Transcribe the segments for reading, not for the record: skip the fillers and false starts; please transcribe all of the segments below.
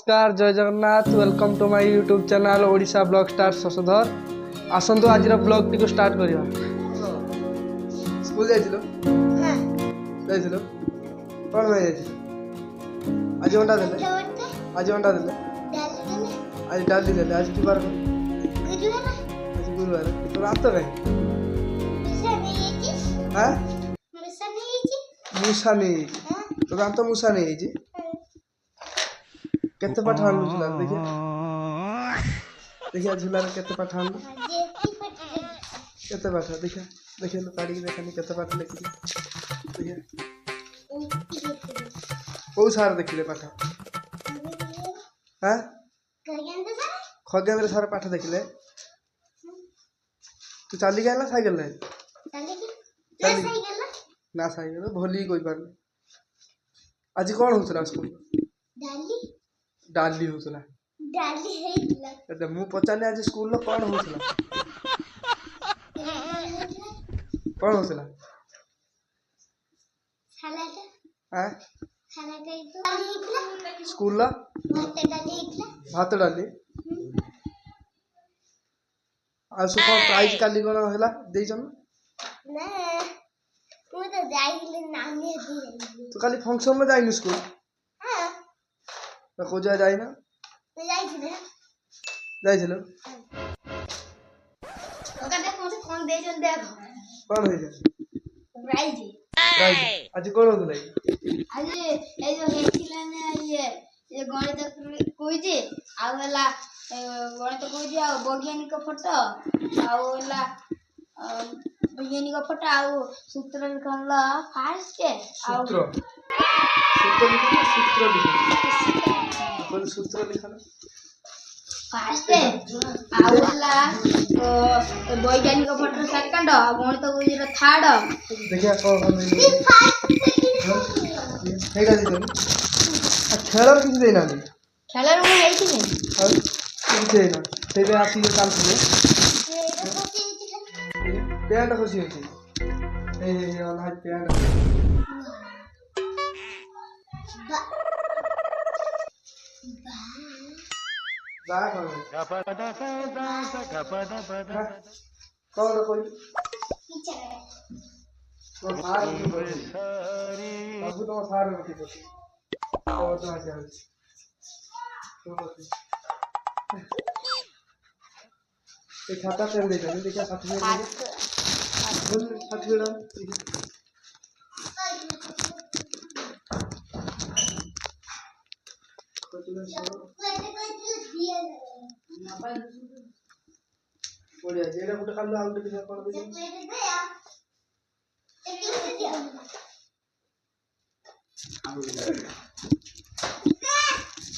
नमस्कार जय Jagannath welcome to my YouTube channel Odisha blog star Shashadhar आसतु आज ब्लॉग टी स्टार्ट करिया। स्कूल जाइलो जाइलो कौन भाई जाइलो आज अंडा देले आज अंडा देले आज डाली देले आज की बार आज गुरुवार तो रात तो गए हां मूसा नहीं तो रात तो मूसा नहीं जी केते पठान झूला देखिए देखिए झूला में केते पठान केते पाठ देखिए देखिए लो काढ़ी देखनी केते पाठ लिखि देखिए बहुत सारा देखिले पाठ हां खगेंद्र सारा पाठ देखिले तू चली गया ना साइकिल ले चली ना साइकिल भोली कोई पार आज कौन होतला स्कूल डाली होतला डाली हेला त मु पचाने आज स्कूल लो कौन होतला कौन होतला सलाटा हां सलाटा तो स्कूल ला भात डाली आज सुपर प्राइज काली कोन होला देई जन ना मु तो जाइले नानी दी तो खाली फंक्शन में जाइनु स्कूल हां तो को जाई ना तो जाइछिले ओका देख मते कोन दे जन देख कोन होई जा प्राइज प्राइज आज कोन होतले आज ए जो हेतिला ने ये गणित कोइजे आवेला गणित कोइजे आ वैज्ञानिक फोटो आवेला वैज्ञानिक फोटो आ सूत्र लिखला फास्ट सूत्र सूत्र लिखना कोन सूत्र लिखना फास्ट आवेला वैज्ञानिक फोटो सेकंड गणित कोइजे थर्ड देखिया कोन हेगा दिनो खेलर किछ देना नहीं खेलर में है कि नहीं और किछ देना सेबे आसी के काम करे पैंट खुशी होती ए वाला पैंट बा कौन कोई तो सार अब तो सार होती होती और तो ऐसे एक खाता कर दे जाने देखा साथ में बोल साथ में डाल बोलिए जेड़ा गुट काम आउट दिया कोन दे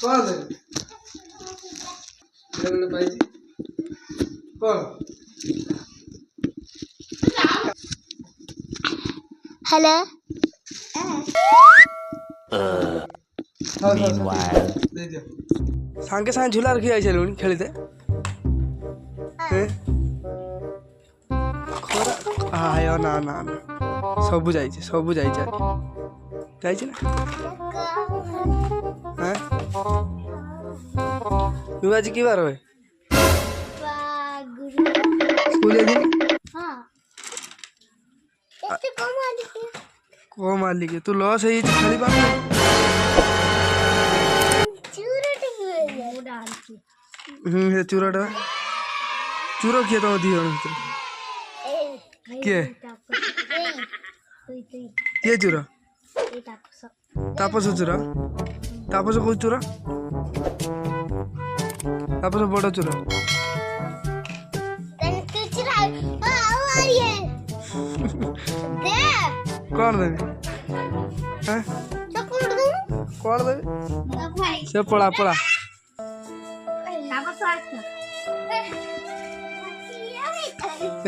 कौन है जेड़ा भाई जी कौन हेलो दे दियो सांगे सांगे झूला रखी आइछ लुनी खेलिते खरा आयो ना ना ना सब जाइछे ना हैं तू आज की बार होय स्कूल दिन हां एते को मालिक तू लॉस है खाली बात ये चूराटा चूरो किए तो दियो के ये चूरा तापस चूरा तापस को चूरा तापस बड़ा चूरा कौन देवी हैं कौन देवी से पड़ा पड़ा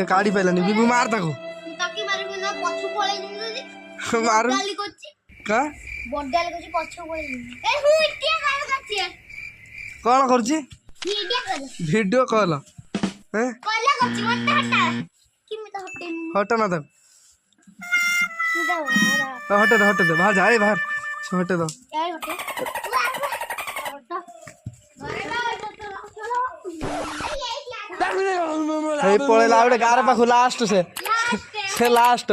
गाड़ी पाइलानी बिबू मार ताको ताकी मारबे ना पछु पळे जिंदे मार डाली कोची का बड्डाल कोची पछु पळे ए हु इटिया काल काची कौन करछि वीडियो कॉल हैं कॉल करछि मत हटा कि मैं तो हटे हट ना दे हटे दे बाहर जा बाहर हटे दो क्या हटे ହେଇ ପଳେଇଲା ଗୋଟେ ଗାଁର ପାଖକୁ ଲାଷ୍ଟ ସେ ଲାଷ୍ଟ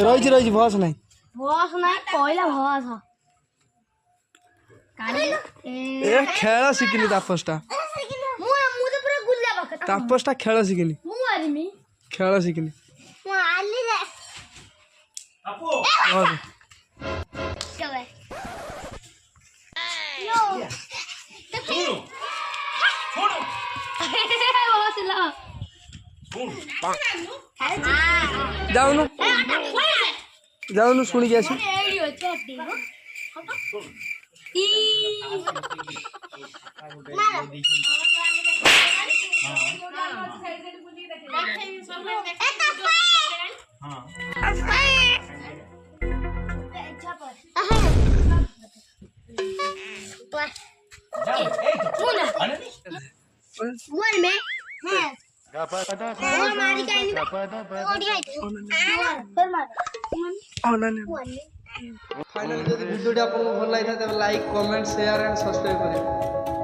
ରହିଛି ବସ୍ ନାହିଁ ବସ୍ ନାହିଁ କହିଲା ବସ୍ ଏ ଖେଳ ଶିଖିନି ତାପସଟା ତାପସଟା ଖେଳ ଶିଖିନି ଖେଳ ଶିଖିନି ଯାଉନୁ ଶୁଣିକି ଆସି फाइनली जब वीडियो आपको भल लगी था like comment share and subscribe करें।